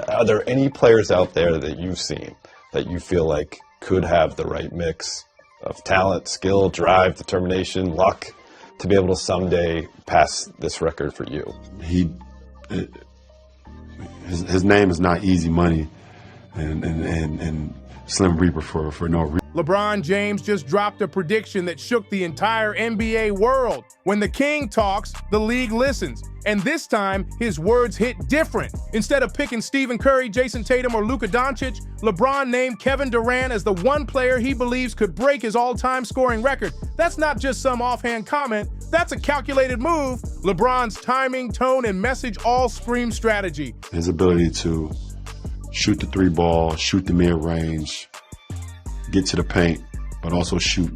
Are there any players out there that you've seen that you feel like could have the right mix of talent, skill, drive, determination, luck to be able to someday pass this record for you? His name is not easy money and Slim Reaper for no reason. LeBron James just dropped a prediction that shook the entire NBA world. When the king talks, the league listens. And this time, his words hit different. Instead of picking Stephen Curry, Jason Tatum, or Luka Doncic, LeBron named Kevin Durant as the one player he believes could break his all-time scoring record. That's not just some offhand comment. That's a calculated move. LeBron's timing, tone, and message all scream strategy. His ability to shoot the three ball, shoot the mid-range, get to the paint, but also shoot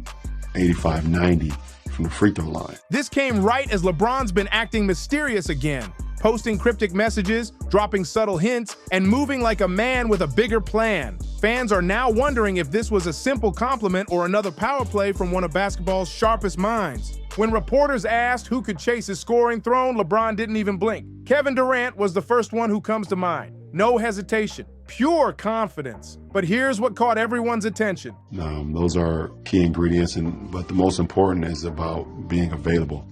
85, 90 from the free throw line. This came right as LeBron's been acting mysterious again, posting cryptic messages, dropping subtle hints, and moving like a man with a bigger plan. Fans are now wondering if this was a simple compliment or another power play from one of basketball's sharpest minds. When reporters asked who could chase his scoring throne, LeBron didn't even blink. Kevin Durant was the first one who comes to mind. No hesitation, pure confidence. But here's what caught everyone's attention. Those are key ingredients, but the most important is about being available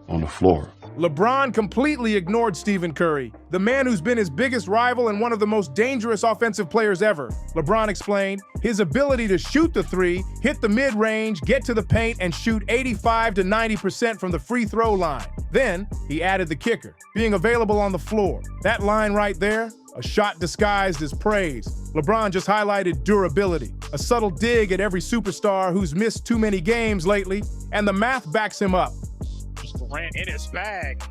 on the floor. LeBron completely ignored Stephen Curry, the man who's been his biggest rival and one of the most dangerous offensive players ever. LeBron explained his ability to shoot the three, hit the mid-range, get to the paint, and shoot 85 to 90% from the free throw line. Then he added the kicker, being available on the floor. That line right there, a shot disguised as praise. LeBron just highlighted durability, a subtle dig at every superstar who's missed too many games lately, and the math backs him up. Durant in his bag.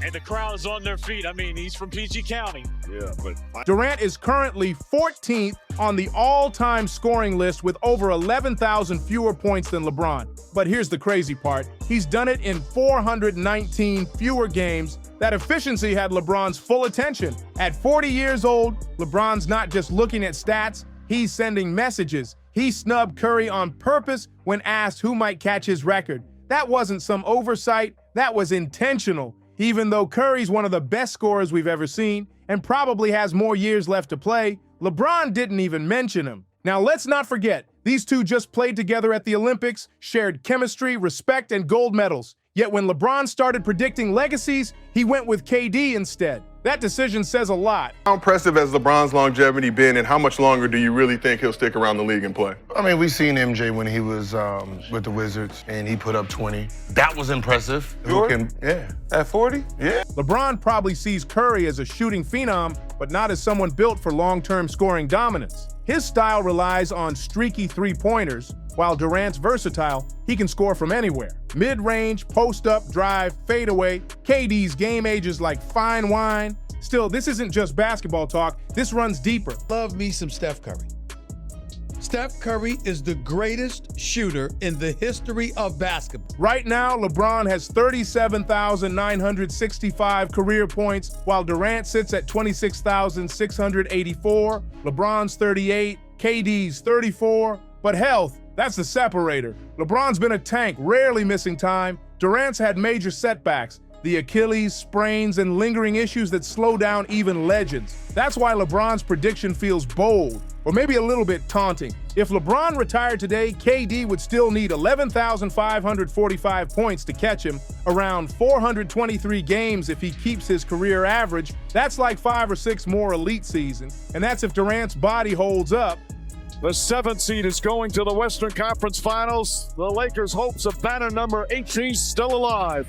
And the crowd is on their feet. I mean, he's from PG County. Yeah, but Durant is currently 14th on the all-time scoring list with over 11,000 fewer points than LeBron. But here's the crazy part. He's done it in 419 fewer games. That efficiency had LeBron's full attention. At 40 years old, LeBron's not just looking at stats, he's sending messages. He snubbed Curry on purpose when asked who might catch his record. That wasn't some oversight, that was intentional. Even though Curry's one of the best scorers we've ever seen and probably has more years left to play, LeBron didn't even mention him. Now let's not forget, these two just played together at the Olympics, shared chemistry, respect, and gold medals. Yet when LeBron started predicting legacies, he went with KD instead. That decision says a lot. how impressive has LeBron's longevity been, and how much longer do you really think he'll stick around the league and play? I mean, we seen MJ when he was with the Wizards, and he put up 20. That was impressive. Yeah. At 40? Yeah. LeBron probably sees Curry as a shooting phenom, but not as someone built for long-term scoring dominance. His style relies on streaky three-pointers, while Durant's versatile, he can score from anywhere. Mid-range, post-up, drive, fadeaway. KD's game age is like fine wine. Still, this isn't just basketball talk, this runs deeper. Love me some Steph Curry. Steph Curry is the greatest shooter in the history of basketball. Right now, LeBron has 37,965 career points, while Durant sits at 26,684. LeBron's 38, KD's 34, but health, that's the separator. LeBron's been a tank, rarely missing time. Durant's had major setbacks, the Achilles, sprains, and lingering issues that slow down even legends. That's why LeBron's prediction feels bold, or maybe a little bit taunting. If LeBron retired today, KD would still need 11,545 points to catch him, around 423 games if he keeps his career average. That's like 5 or 6 more elite seasons, and that's if Durant's body holds up. The 7th seed is going to the Western Conference Finals. The Lakers' hopes of banner number 18 still alive.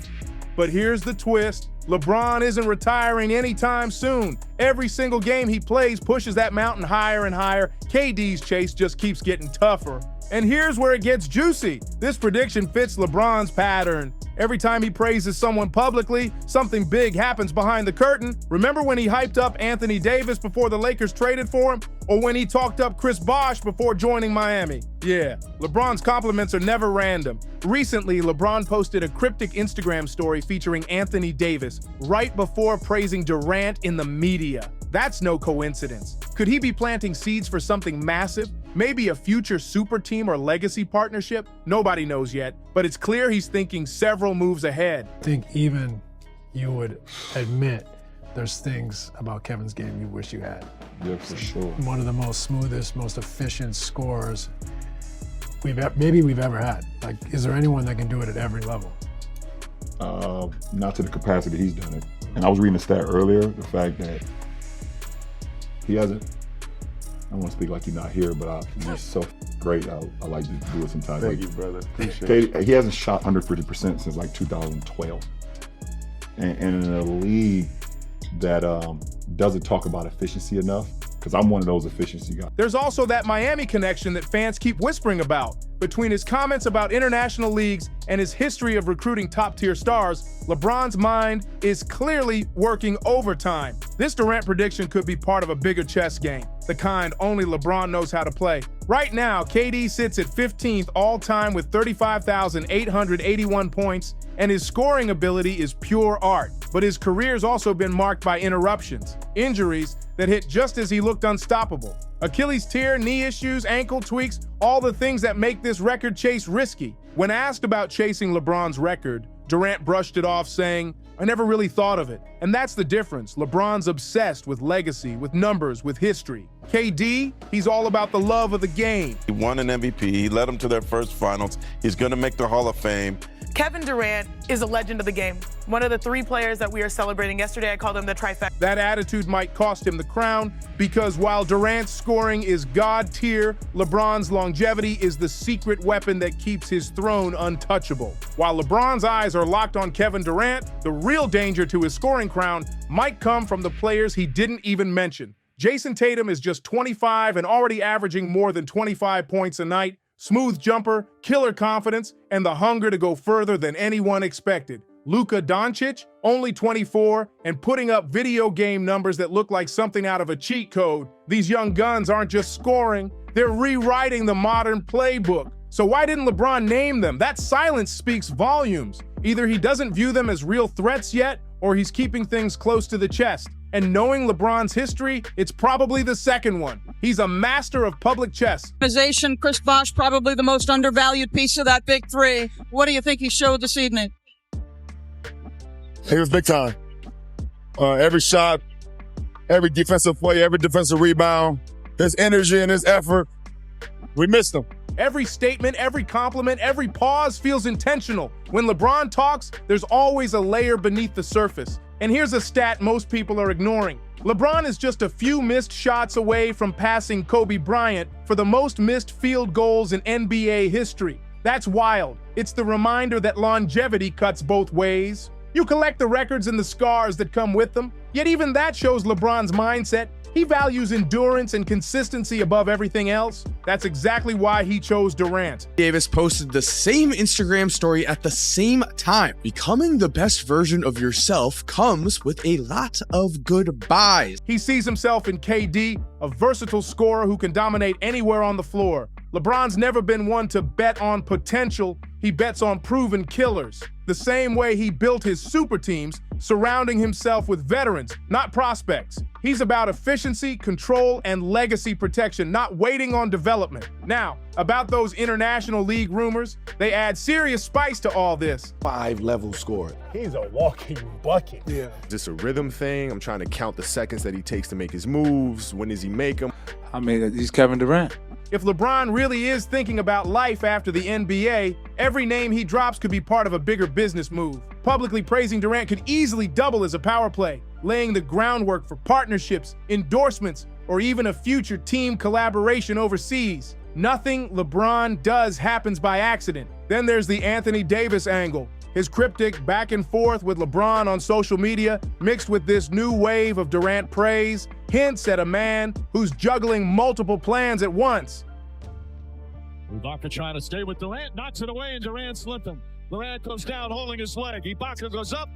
But here's the twist. LeBron isn't retiring anytime soon. Every single game he plays pushes that mountain higher and higher. KD's chase just keeps getting tougher. And here's where it gets juicy. This prediction fits LeBron's pattern. Every time he praises someone publicly, something big happens behind the curtain. Remember when he hyped up Anthony Davis before the Lakers traded for him? Or when he talked up Chris Bosh before joining Miami? Yeah, LeBron's compliments are never random. Recently, LeBron posted a cryptic Instagram story featuring Anthony Davis right before praising Durant in the media. That's no coincidence. Could he be planting seeds for something massive? Maybe a future super team or legacy partnership? Nobody knows yet, but it's clear he's thinking several moves ahead. I think even you would admit there's things about Kevin's game you wish you had. Yeah, for sure. One of the most smoothest, most efficient scorers maybe we've ever had. Like, is there anyone that can do it at every level? Not to the capacity he's done it. And I was reading a stat earlier, the fact that he hasn't, I don't want to speak like he's not here, but he's so great. I like to do it sometimes. Thank you, brother. Appreciate it. He hasn't shot under 50% since like 2012. And in a league that doesn't talk about efficiency enough, because I'm one of those efficiency guys. There's also that Miami connection that fans keep whispering about. Between his comments about international leagues and his history of recruiting top-tier stars, LeBron's mind is clearly working overtime. This Durant prediction could be part of a bigger chess game, the kind only LeBron knows how to play. Right now, KD sits at 15th all-time with 35,881 points, and his scoring ability is pure art. But his career's also been marked by interruptions, injuries that hit just as he looked unstoppable. Achilles tear, knee issues, ankle tweaks, all the things that make this record chase risky. When asked about chasing LeBron's record, Durant brushed it off saying, "I never really thought of it." And that's the difference. LeBron's obsessed with legacy, with numbers, with history. KD, he's all about the love of the game. He won an MVP, he led them to their first finals, he's gonna make the Hall of Fame. Kevin Durant is a legend of the game. One of the 3 players that we are celebrating yesterday, I called him the trifecta. That attitude might cost him the crown, because while Durant's scoring is God tier, LeBron's longevity is the secret weapon that keeps his throne untouchable. While LeBron's eyes are locked on Kevin Durant, the real danger to his scoring crown might come from the players he didn't even mention. Jason Tatum is just 25 and already averaging more than 25 points a night. Smooth jumper, killer confidence, and the hunger to go further than anyone expected. Luka Doncic, only 24, and putting up video game numbers that look like something out of a cheat code. These young guns aren't just scoring, they're rewriting the modern playbook. So why didn't LeBron name them? That silence speaks volumes. Either he doesn't view them as real threats yet, or he's keeping things close to the chest. And knowing LeBron's history, it's probably the second one. He's a master of public chess. Chris Bosh, probably the most undervalued piece of that big 3. What do you think he showed this evening? He was big time. Every shot, every defensive play, every defensive rebound, his energy and his effort, we missed him. Every statement, every compliment, every pause feels intentional. When LeBron talks, there's always a layer beneath the surface. And here's a stat most people are ignoring. LeBron is just a few missed shots away from passing Kobe Bryant for the most missed field goals in NBA history. That's wild. It's the reminder that longevity cuts both ways. You collect the records and the scars that come with them, yet even that shows LeBron's mindset. He values endurance and consistency above everything else. That's exactly why he chose Durant. Davis posted the same Instagram story at the same time. Becoming the best version of yourself comes with a lot of goodbyes. He sees himself in KD, a versatile scorer who can dominate anywhere on the floor. LeBron's never been one to bet on potential. He bets on proven killers. The same way he built his super teams, surrounding himself with veterans, not prospects. He's about efficiency, control, and legacy protection, not waiting on development. Now, about those international league rumors, they add serious spice to all this. 5-level scorer. He's a walking bucket. Yeah. Is this a rhythm thing? I'm trying to count the seconds that he takes to make his moves. When does he make them? I mean, he's Kevin Durant. If LeBron really is thinking about life after the NBA, every name he drops could be part of a bigger business move. Publicly praising Durant could easily double as a power play, laying the groundwork for partnerships, endorsements, or even a future team collaboration overseas. Nothing LeBron does happens by accident. Then there's the Anthony Davis angle. His cryptic back and forth with LeBron on social media, mixed with this new wave of Durant praise, hints at a man who's juggling multiple plans at once. Ibaka trying to stay with Durant, knocks it away, and Durant slipped him. Durant goes down holding his leg. Ibaka goes up,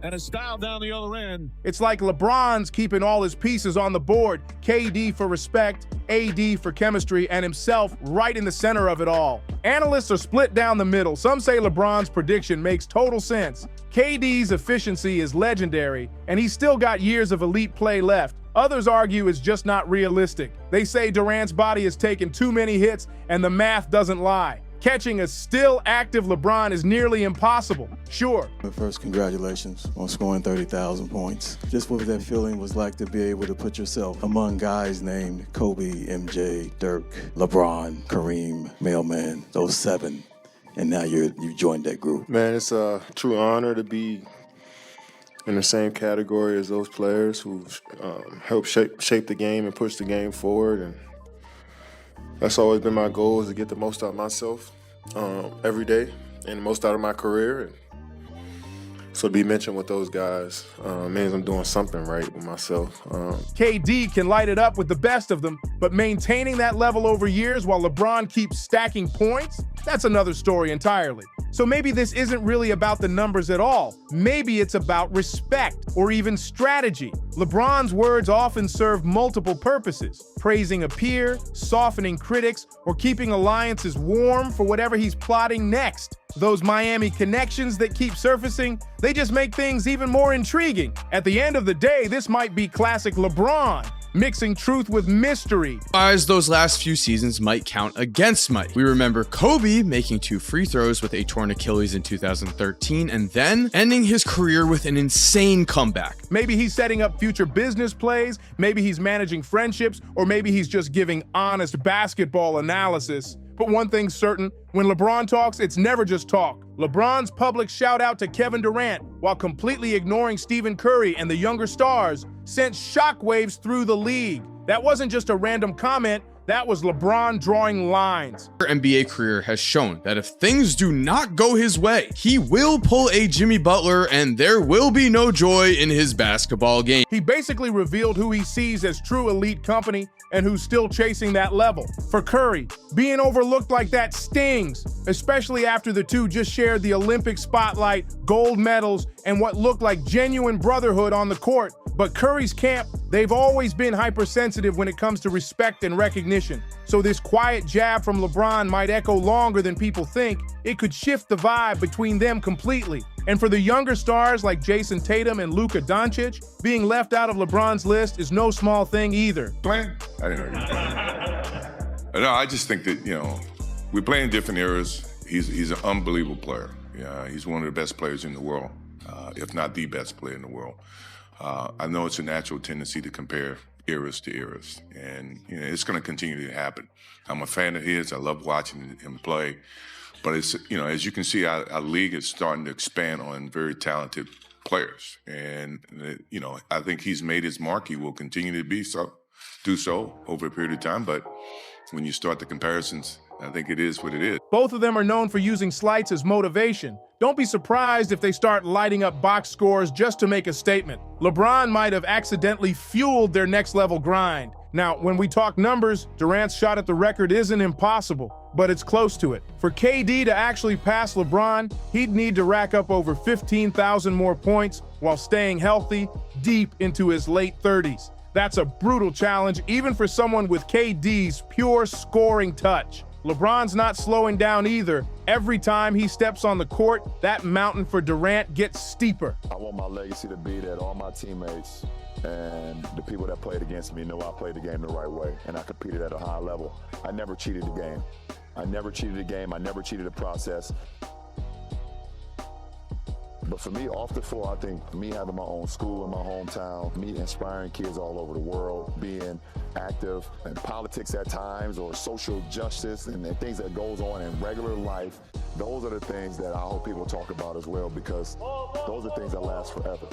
and a style down the other end. It's like LeBron's keeping all his pieces on the board. KD for respect, AD for chemistry, and himself right in the center of it all. Analysts are split down the middle. Some say LeBron's prediction makes total sense. KD's efficiency is legendary, and he's still got years of elite play left. Others argue it's just not realistic. They say Durant's body has taken too many hits, and the math doesn't lie. catching a still active LeBron is nearly impossible. Sure. But first, congratulations on scoring 30,000 points. Just what that feeling was like to be able to put yourself among guys named Kobe, MJ, Dirk, LeBron, Kareem, Mailman, those 7. And now you've joined that group. Man, it's a true honor to be in the same category as those players who helped shape the game and push the game forward. And that's always been my goal, is to get the most out of myself every day and the most out of my career. And so to be mentioned with those guys means I'm doing something right with myself. KD can light it up with the best of them, but maintaining that level over years while LeBron keeps stacking points, that's another story entirely. So maybe this isn't really about the numbers at all. Maybe it's about respect or even strategy. LeBron's words often serve multiple purposes: praising a peer, softening critics, or keeping alliances warm for whatever he's plotting next. Those Miami connections that keep surfacing, they just make things even more intriguing. At the end of the day, this might be classic LeBron, mixing truth with mystery. As those last few seasons might count against Mike. We remember Kobe making 2 free throws with a torn Achilles in 2013 and then ending his career with an insane comeback. Maybe he's setting up future business plays, maybe he's managing friendships, or maybe he's just giving honest basketball analysis. But one thing's certain, when LeBron talks, it's never just talk. LeBron's public shout out to Kevin Durant, while completely ignoring Stephen Curry and the younger stars, sent shockwaves through the league. That wasn't just a random comment, that was LeBron drawing lines. Her NBA career has shown that if things do not go his way, he will pull a Jimmy Butler and there will be no joy in his basketball game. He basically revealed who he sees as true elite company and who's still chasing that level. For Curry, being overlooked like that stings, especially after the two just shared the Olympic spotlight, gold medals, and what looked like genuine brotherhood on the court. But Curry's camp, they've always been hypersensitive when it comes to respect and recognition. So this quiet jab from LeBron might echo longer than people think. It could shift the vibe between them completely. And for the younger stars like Jason Tatum and Luka Doncic, being left out of LeBron's list is no small thing either. Playing? I didn't know you were playing. No, I just think that, we play in different eras. He's an unbelievable player. Yeah, he's one of the best players in the world, if not the best player in the world. I know it's a natural tendency to compare eras to eras, and it's going to continue to happen. I'm a fan of his. I love watching him play, but it's as you can see, our league is starting to expand on very talented players, and I think he's made his mark. He will continue to do so over a period of time. But when you start the comparisons, I think it is what it is. Both of them are known for using slights as motivation. Don't be surprised if they start lighting up box scores just to make a statement. LeBron might have accidentally fueled their next-level grind. Now, when we talk numbers, Durant's shot at the record isn't impossible, but it's close to it. For KD to actually pass LeBron, he'd need to rack up over 15,000 more points while staying healthy deep into his late 30s. That's a brutal challenge, even for someone with KD's pure scoring touch. LeBron's not slowing down either. Every time he steps on the court, that mountain for Durant gets steeper. I want my legacy to be that all my teammates and the people that played against me know I played the game the right way and I competed at a high level. I never cheated the game. I never cheated the game. I never cheated the process. But for me, off the floor, I think me having my own school in my hometown, me inspiring kids all over the world, being active in politics at times or social justice and things that goes on in regular life, those are the things that I hope people talk about as well, because those are things that last forever.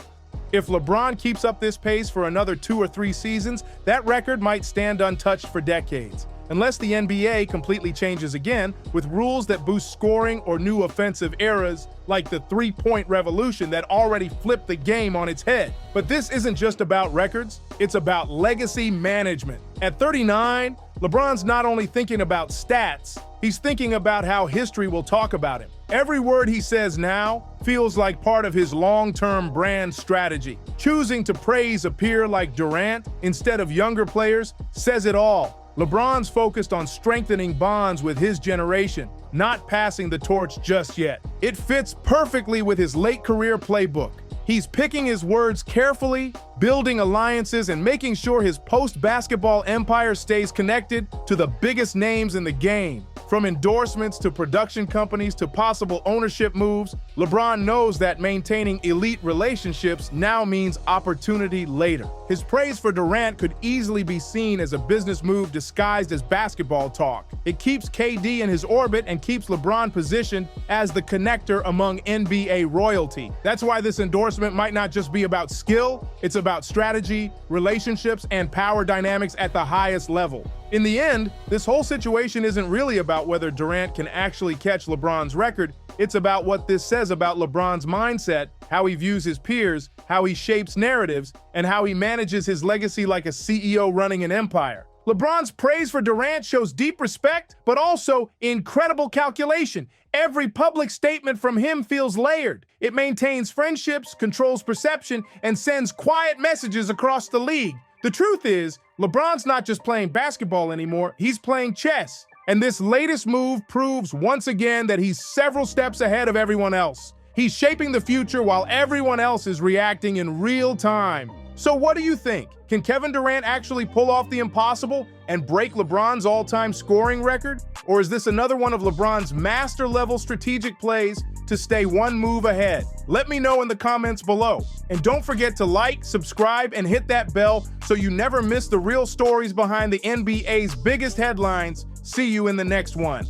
If LeBron keeps up this pace for another 2 or 3 seasons, that record might stand untouched for decades. Unless the NBA completely changes again with rules that boost scoring or new offensive eras like the three-point revolution that already flipped the game on its head. But this isn't just about records, it's about legacy management. At 39, LeBron's not only thinking about stats, he's thinking about how history will talk about him. Every word he says now feels like part of his long-term brand strategy. Choosing to praise a peer like Durant instead of younger players says it all. LeBron's focused on strengthening bonds with his generation, not passing the torch just yet. It fits perfectly with his late career playbook. He's picking his words carefully, building alliances, and making sure his post-basketball empire stays connected to the biggest names in the game. From endorsements to production companies to possible ownership moves, LeBron knows that maintaining elite relationships now means opportunity later. His praise for Durant could easily be seen as a business move disguised as basketball talk. It keeps KD in his orbit and keeps LeBron positioned as the connector among NBA royalty. That's why this endorsement might not just be about skill, it's about strategy, relationships, and power dynamics at the highest level. In the end, this whole situation isn't really about whether Durant can actually catch LeBron's record. It's about what this says about LeBron's mindset, how he views his peers, how he shapes narratives, and how he manages his legacy like a CEO running an empire. LeBron's praise for Durant shows deep respect, but also incredible calculation. Every public statement from him feels layered. It maintains friendships, controls perception, and sends quiet messages across the league. The truth is, LeBron's not just playing basketball anymore, he's playing chess. And this latest move proves once again that he's several steps ahead of everyone else. He's shaping the future while everyone else is reacting in real time. So what do you think? Can Kevin Durant actually pull off the impossible and break LeBron's all-time scoring record? Or is this another one of LeBron's master-level strategic plays to stay one move ahead? Let me know in the comments below. And don't forget to like, subscribe, and hit that bell so you never miss the real stories behind the NBA's biggest headlines. See you in the next one.